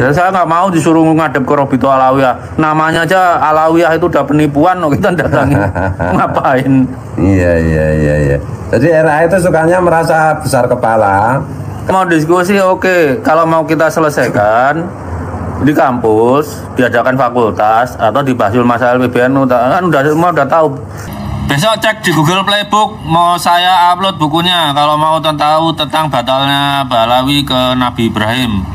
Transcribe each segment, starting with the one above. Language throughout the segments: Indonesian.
Saya nggak mau disuruh ngadep ke Robito Alawiyah. Namanya aja Alawiyah itu udah penipuan, kita datangi. Ngapain? Iya. Jadi RA itu sukanya merasa besar kepala. Mau diskusi oke. Kalau mau kita selesaikan di kampus, diadakan fakultas atau di Basul Masail PBNU, kan udah tahu. Besok cek di Google Playbook, mau saya upload bukunya kalau mau tahu tentang batalnya Balawi ke Nabi Ibrahim.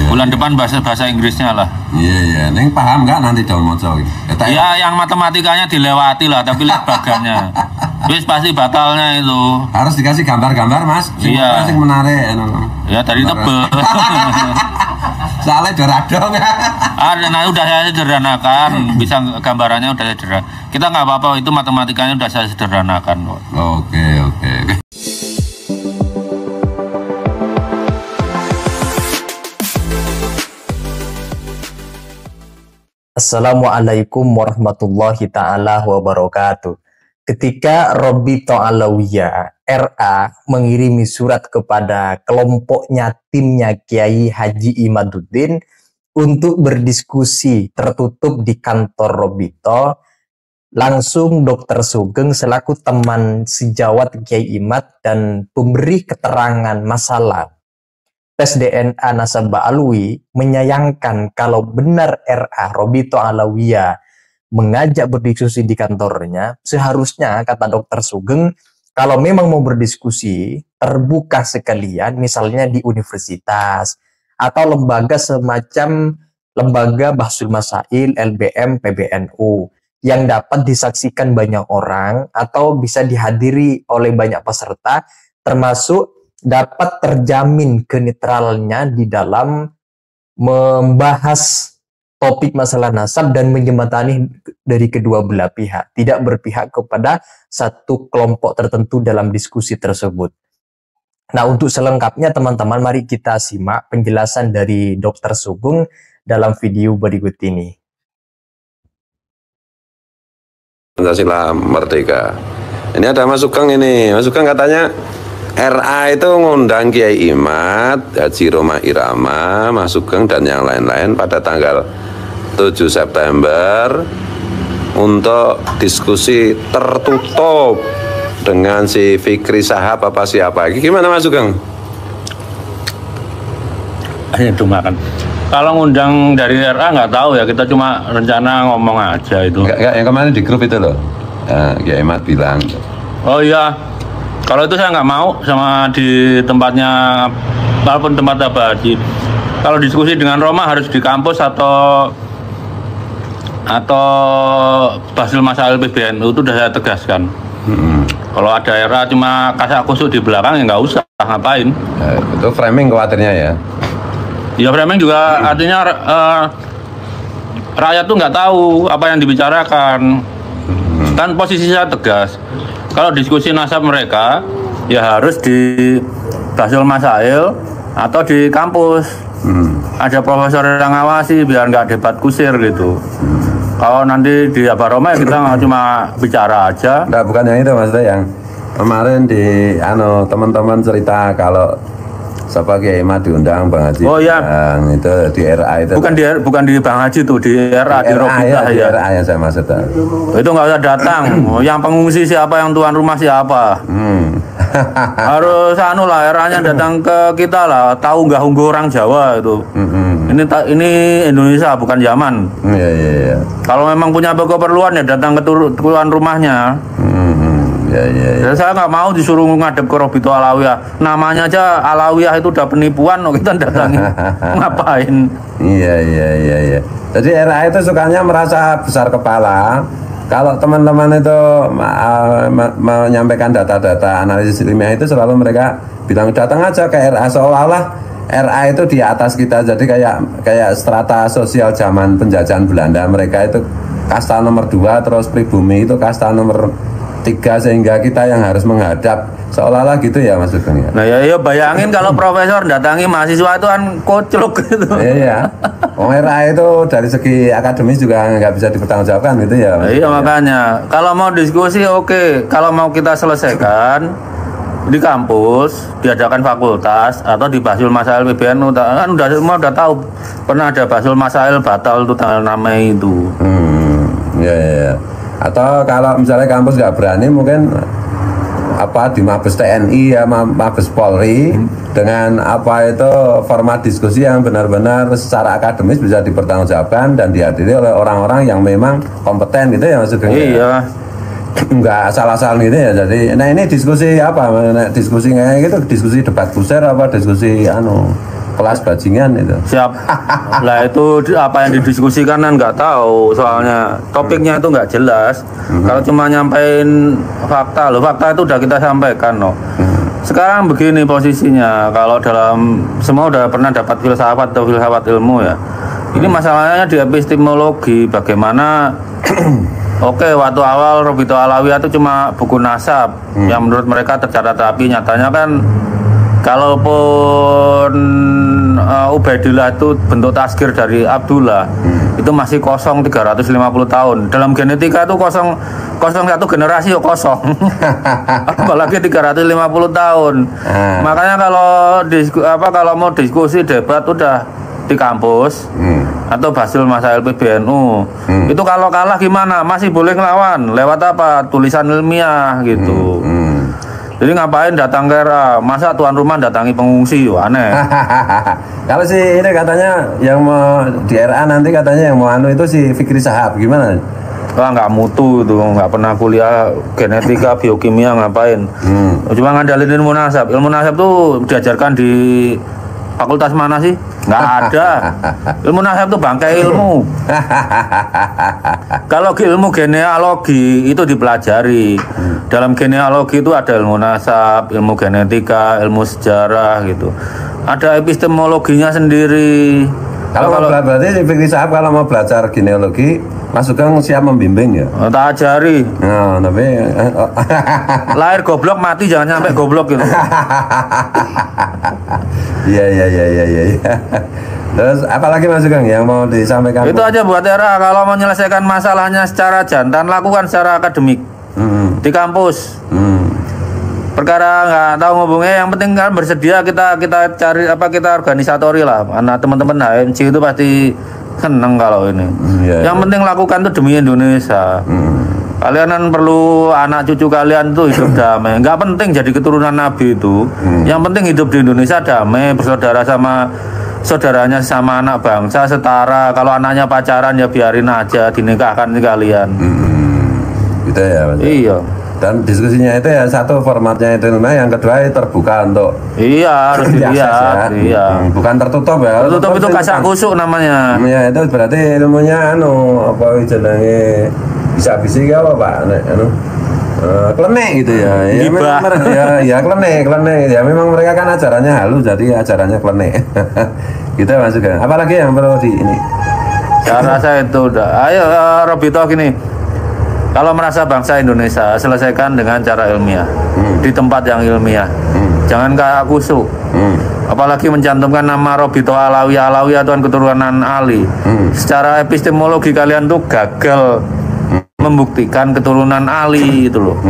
Bulan depan bahasa Inggrisnya lah. Iya. Neng paham nggak nanti daun moco? Ya, yang matematikanya dilewati lah, tapi lihat bagannya. Wis pasti batalnya itu. Harus dikasih gambar-gambar, Mas. Iya. Sing menarik. Ya dari tebel. Soalnya doradong. Nah udah saya sederhanakan, bisa gambarannya udah saya sederhanakan. Kita nggak apa-apa, itu matematikanya udah saya sederhanakan. Oke. Assalamualaikum warahmatullahi ta'ala wabarakatuh. Ketika Robito Alawiyah RA mengirimi surat kepada kelompoknya, timnya Kiai Haji Imaduddin untuk berdiskusi tertutup di kantor Robito, langsung Dr. Sugeng selaku teman sejawat Kiai Imad dan pemberi keterangan masalah tes DNA nasabah Alwi menyayangkan kalau benar RA Robito Alawiyah mengajak berdiskusi di kantornya, seharusnya kata Dr. Sugeng kalau memang mau berdiskusi terbuka sekalian, misalnya di universitas atau lembaga semacam lembaga Bahsul Masail, LBM, PBNU yang dapat disaksikan banyak orang atau bisa dihadiri oleh banyak peserta, termasuk dapat terjamin kenetralnya di dalam membahas topik masalah nasab dan menjembatani dari kedua belah pihak, tidak berpihak kepada satu kelompok tertentu dalam diskusi tersebut. Nah, untuk selengkapnya teman-teman, mari kita simak penjelasan dari Dr. Sugeng dalam video berikut ini. Pancasila Merdeka. Ini ada Mas Sugeng ini. Mas Sugeng katanya RA itu ngundang Kiai Imad, Haji Roma Irama, Mas Sugeng dan yang lain-lain pada tanggal 7 September untuk diskusi tertutup dengan si Fikri Sahab apa siapa. Gimana Mas Sugeng? Itu makan. Kalau ngundang dari RA nggak tahu ya, kita cuma rencana ngomong aja itu. Enggak, yang kemarin di grup itu loh. Kiai Imad bilang. Oh iya. Kalau itu saya nggak mau sama di tempatnya, walaupun tempat abadi. Kalau diskusi dengan Roma harus di kampus atau Basil Masail PBNU, itu udah saya tegaskan. Kalau ada era cuma kasak kusuk di belakang ya nggak usah, ngapain. Itu framing khawatirnya ya? Ya framing juga artinya rakyat tuh nggak tahu apa yang dibicarakan. Kan posisi saya tegas. Kalau diskusi nasab mereka ya harus di Basul Masail atau di kampus. Ada profesor yang ngawasi biar nggak debat kusir gitu. Kalau nanti di Abaroma ya kita cuma bicara aja. Enggak, bukan yang itu maksudnya, yang kemarin di teman-teman cerita kalau Kiai Imad diundang Bang Haji. Oh iya. Itu di RA itu. Bukan di Bang Haji tuh, di RA di Robita ya. Di RA yang saya maksud. Itu nggak usah datang. Yang pengungsi siapa, yang tuan rumah siapa. Harus lah RA-nya datang ke kita lah, tahu nggak unggu orang Jawa itu. Ini Indonesia bukan zaman. Iya. Kalau memang punya keperluan ya datang ke tuan rumahnya. Ya. Saya nggak mau disuruh ngadep ke Robito Alawiyah. Namanya aja Alawiyah itu udah penipuan, kita datangi. Ngapain? Iya. Jadi RA itu sukanya merasa besar kepala. Kalau teman-teman itu menyampaikan data-data analisis ilmiah itu selalu mereka bilang datang aja ke RA, seolah-olah RA itu di atas kita. Jadi kayak strata sosial zaman penjajahan Belanda. Mereka itu kasta nomor 2, terus pribumi itu kasta nomor 3, sehingga kita yang harus menghadap seolah-olah gitu ya Mas Sugeng ya. Nah ya bayangin kalau profesor datangi mahasiswa itu kan koclok gitu. Iya. RA itu dari segi akademis juga nggak bisa dipertanggungjawabkan gitu ya. Iya makanya kalau mau diskusi oke, kalau mau kita selesaikan di kampus diadakan fakultas atau di Basul Masail PBNU kan udah tahu pernah ada Basul Masail batal tuh tanggal 6 Mei itu. Ya. Atau kalau misalnya kampus nggak berani mungkin apa di Mabes TNI ya Mabes Polri dengan apa itu format diskusi yang benar-benar secara akademis bisa dipertanggungjawabkan dan dihadiri oleh orang-orang yang memang kompeten gitu ya maksudnya. Iya. Nggak salah-salah gitu ya. Jadi nah ini diskusi apa? Diskusi kayak gitu, diskusi debat kusir apa diskusi kelas bajingan itu. Siap. Lah itu apa yang didiskusikan kan nggak tahu soalnya topiknya itu nggak jelas. Kalau cuma nyampein fakta itu udah kita sampaikan Sekarang begini posisinya, kalau dalam semua udah pernah dapat filsafat atau filsafat ilmu ya. Ini masalahnya di epistemologi bagaimana. Oke, waktu awal Robito Alawiyah itu cuma buku nasab yang menurut mereka tercatat rapi. Nyatanya kan kalaupun Ubaidillah itu bentuk tazkir dari Abdullah itu masih kosong 350 tahun. Dalam genetika itu kosong satu generasi kosong. Apalagi 350 tahun. Makanya kalau mau diskusi debat udah di kampus atau Basul Masail PBNU itu kalau kalah gimana masih boleh ngelawan lewat apa tulisan ilmiah gitu. Jadi ngapain datang ke RA, masa tuan rumah datangi pengungsi, aneh. Kalau sih ini katanya yang mau di RA nanti katanya yang mau itu si Fikri Sahab gimana? Wah nggak mutu itu, nggak pernah kuliah genetika biokimia ngapain. Cuma ngandalin ilmu nasab tuh diajarkan di fakultas mana sih? Nggak ada. Ilmu nasab tuh bangkai ilmu. Kalau ilmu genealogi itu dipelajari. Dalam genealogi itu ada ilmu nasab, ilmu genetika, ilmu sejarah gitu. Ada epistemologinya sendiri. Kalau berarti Fikri Sahab kalau mau belajar genealogi, Mas Sugeng siap membimbing ya? Tak ajari. Nah, tapi lahir goblok mati jangan sampai goblok gitu. Iya. Terus apalagi Mas Sugeng yang mau disampaikan? Itu aja buat era kalau mau menyelesaikan masalahnya secara jantan lakukan secara akademik di kampus. Perkara nggak tahu ngomongnya, yang penting kan bersedia kita cari kita organisatori lah. Anak teman-teman HMC itu pasti seneng kalau ini. Yang penting lakukan tuh demi Indonesia. Kalian kan perlu anak cucu kalian tuh hidup damai. Nggak penting jadi keturunan Nabi itu. Yang penting hidup di Indonesia damai, bersaudara sama saudaranya sama anak bangsa setara. Kalau anaknya pacaran ya biarin aja, dinikahkan kalian. Gitu ya Mas? Iya. Dan diskusinya itu ya satu formatnya itu, yang kedua terbuka untuk harus dilihat. Ya. Bukan tertutup ya. Tertutup itu kasak kusuk namanya. Ya itu berarti ilmunya apa jenenge bisa-bisa apa Pak? Klenek gitu ya. Ya klenek. Ya memang mereka kan ajarannya halus, jadi ajarannya klenek. Gitu Mas Sugeng. Apalagi yang perlu di ini? Saya rasa itu udah. Ayo Robito gini. Kalau merasa bangsa Indonesia, selesaikan dengan cara ilmiah, di tempat yang ilmiah. Jangan kayak kusuk. Apalagi mencantumkan nama Robito Alawiyah Tuan keturunan Ali. Secara epistemologi kalian tuh gagal membuktikan keturunan Ali itu loh.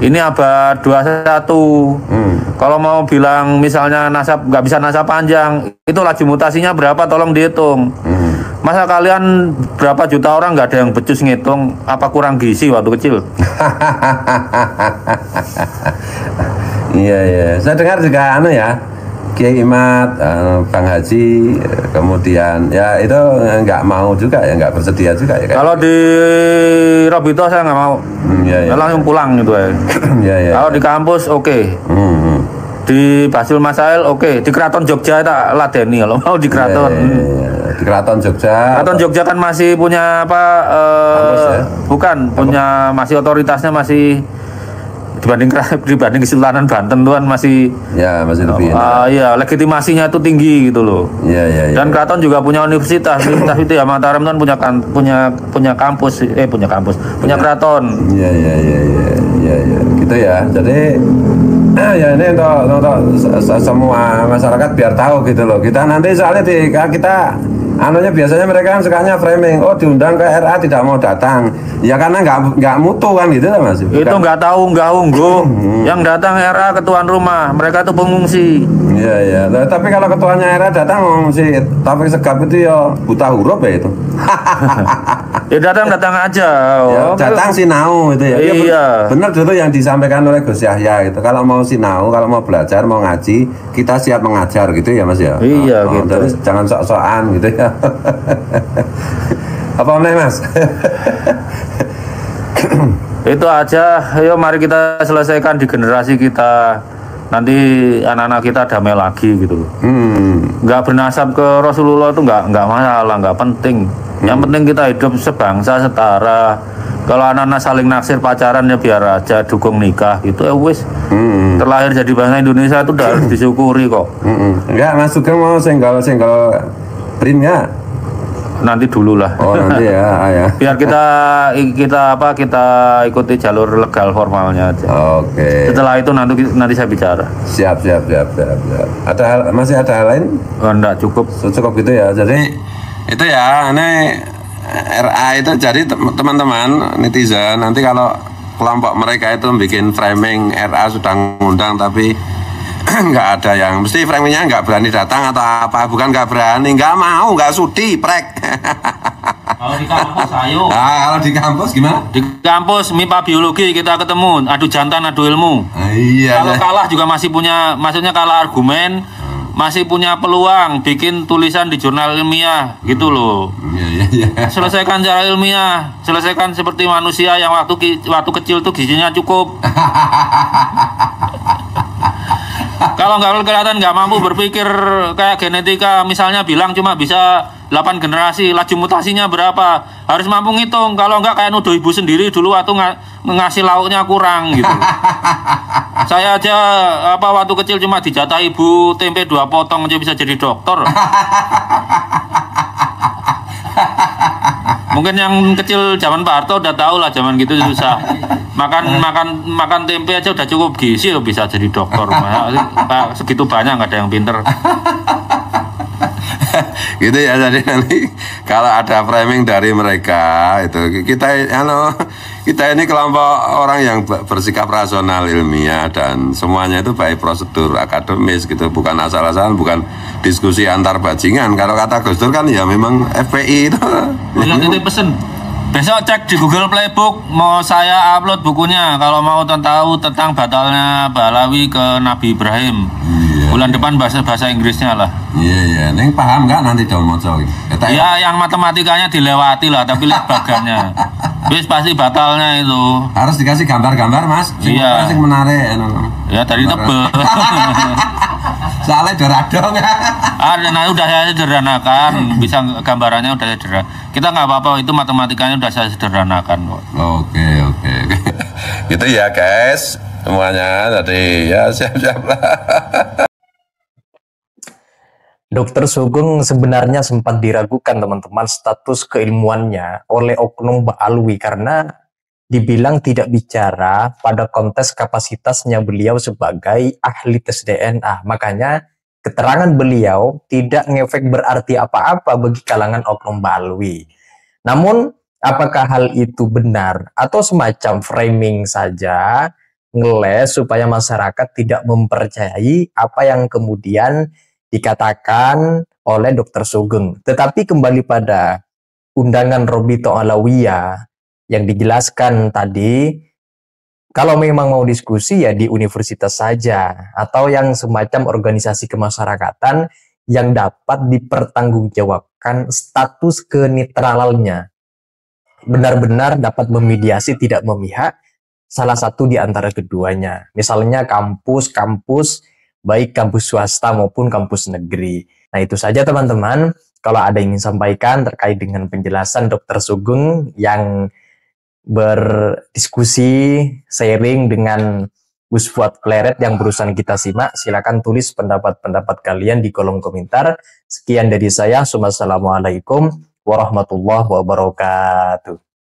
Ini abad 21. Kalau mau bilang misalnya nasab nggak bisa nasab panjang, itu laju mutasinya berapa? Tolong dihitung. Masa kalian berapa juta orang nggak ada yang becus ngitung? Apa kurang gizi waktu kecil? Iya. Saya dengar juga Kiai Imad, Bang Haji, kemudian ya itu nggak mau juga ya, nggak bersedia juga ya. Kalau di Robito saya nggak mau. Langsung pulang gitu ya. Kalau di kampus oke. Di Basul Masail oke. Di Keraton Jogja tak ladeni kalau mau di Keraton. Di Keraton Jogja. Keraton Jogja kan masih punya apa? Bukan, punya masih otoritasnya masih dibanding Kesultanan Banten tuan masih lebih iya, legitimasinya itu tinggi gitu loh. Iya. Dan Keraton juga punya universitas itu ya, Mataram kan punya kampus, punya keraton. Iya. Gitu ya. Jadi ya ini untuk semua masyarakat biar tahu gitu loh. Kita nanti soalnya kita anunya biasanya mereka kan sukanya framing, oh diundang ke RA tidak mau datang, ya karena nggak mutu kan gitu lah Mas. Itu nggak tahu nggak ungguh. Yang datang RA ketuan rumah, mereka itu pengungsi. Iya iya. Nah, tapi kalau ketuanya RA datang mengungsi, tapi Segap itu ya buta huruf ya itu. Ya datang aja. Ya, datang sinau itu ya. Iya. Benar dulu yang disampaikan oleh Gus Yahya gitu. Kalau mau sinau, kalau mau belajar, mau ngaji, kita siap mengajar gitu ya Mas ya. Iya gitu. Jadi jangan sok-sokan gitu ya. Apa namanya Mas? Itu aja. Ayo mari kita selesaikan di generasi kita. Nanti anak-anak kita damai lagi gitu loh. Nggak bernasab ke Rasulullah itu nggak masalah, nggak penting. Yang penting kita hidup sebangsa setara. Kalau anak-anak saling naksir pacaran ya biar aja, dukung nikah gitu ya wis. Terlahir jadi bangsa Indonesia itu udah harus disyukuri kok. Enggak, Mas Sugeng mau senggol print nggak? Nanti dulu lah. Oh nanti ya. Biar kita ikuti jalur legal formalnya aja. Oke. Setelah itu nanti saya bicara. Siap. Masih ada hal lain? Oh, enggak cukup. Cukup gitu ya. Jadi itu ya, ini RA itu jadi teman-teman netizen nanti kalau kelompok mereka itu bikin framing RA sudah ngundang tapi nggak ada yang mesti framingnya nggak berani datang atau apa, bukan nggak berani, nggak mau, nggak sudi prek. Kalau di kampus ayo. Nah, kalau di kampus gimana? Di kampus MIPA biologi kita ketemu, adu jantan, adu ilmu. Iya. Kalau kalah juga masih punya, maksudnya kalah argumen, masih punya peluang bikin tulisan di jurnal ilmiah gitu loh. Iya. Selesaikan secara ilmiah, selesaikan seperti manusia yang waktu kecil tuh gizinya cukup. Kalau nggak kelihatan nggak mampu berpikir kayak genetika misalnya bilang cuma bisa 8 generasi, laju mutasinya berapa, harus mampu ngitung. Kalau nggak kayak nuduh ibu sendiri dulu waktu ngasih lauknya kurang gitu. Saya aja waktu kecil cuma dijatah ibu tempe 2 potong aja bisa jadi dokter. Mungkin yang kecil zaman Pak Harto udah tahu lah zaman gitu susah. Makan tempe aja udah cukup gizi bisa jadi dokter. Segitu banyak nggak ada yang pinter. Gitu ya, jadi nanti kalau ada framing dari mereka itu kita ini kelompok orang yang bersikap rasional ilmiah dan semuanya itu baik prosedur akademis gitu, bukan asal-asalan, bukan diskusi antar bajingan. Kalau kata Gus Dur kan ya memang FPI itu. Titip pesen. Besok cek di Google Playbook, mau saya upload bukunya kalau mau tahu tentang batalnya Balawi ke Nabi Ibrahim. Bulan depan bahasa Inggrisnya lah. Iya. Neng paham nggak nanti dong mau ya yang matematikanya dilewati lah, tapi lihat bagannya. Bis pasti batalnya itu. Harus dikasih gambar-gambar Mas. Iya. Sing menarik. Ya tadi tebel. Soalnya doradong. Udah saya sederhanakan, bisa gambarannya udah sederhana. Kita nggak apa-apa, itu matematikanya udah saya sederhanakan kok. Oke. Gitu ya guys, semuanya tadi ya siap-siap lah. Dr. Sugeng sebenarnya sempat diragukan teman-teman status keilmuannya oleh Oknum Ba'alwi karena dibilang tidak bicara pada konteks kapasitasnya beliau sebagai ahli tes DNA. Makanya keterangan beliau tidak ngefek berarti apa-apa bagi kalangan Oknum Ba'alwi. Namun apakah hal itu benar atau semacam framing saja ngeles supaya masyarakat tidak mempercayai apa yang kemudian dikatakan oleh Dr. Sugeng. Tetapi kembali pada undangan Robito Alawiyah yang dijelaskan tadi, kalau memang mau diskusi ya di universitas saja atau yang semacam organisasi kemasyarakatan yang dapat dipertanggungjawabkan status kenetralannya. Benar-benar dapat memediasi, tidak memihak salah satu di antara keduanya. Misalnya kampus-kampus baik kampus swasta maupun kampus negeri. Nah itu saja teman-teman, kalau ada yang ingin sampaikan terkait dengan penjelasan Dr. Sugeng yang berdiskusi, sharing dengan Gus Fuad Pleret yang berusaha kita simak, silakan tulis pendapat-pendapat kalian di kolom komentar. Sekian dari saya, wassalamualaikum warahmatullahi wabarakatuh.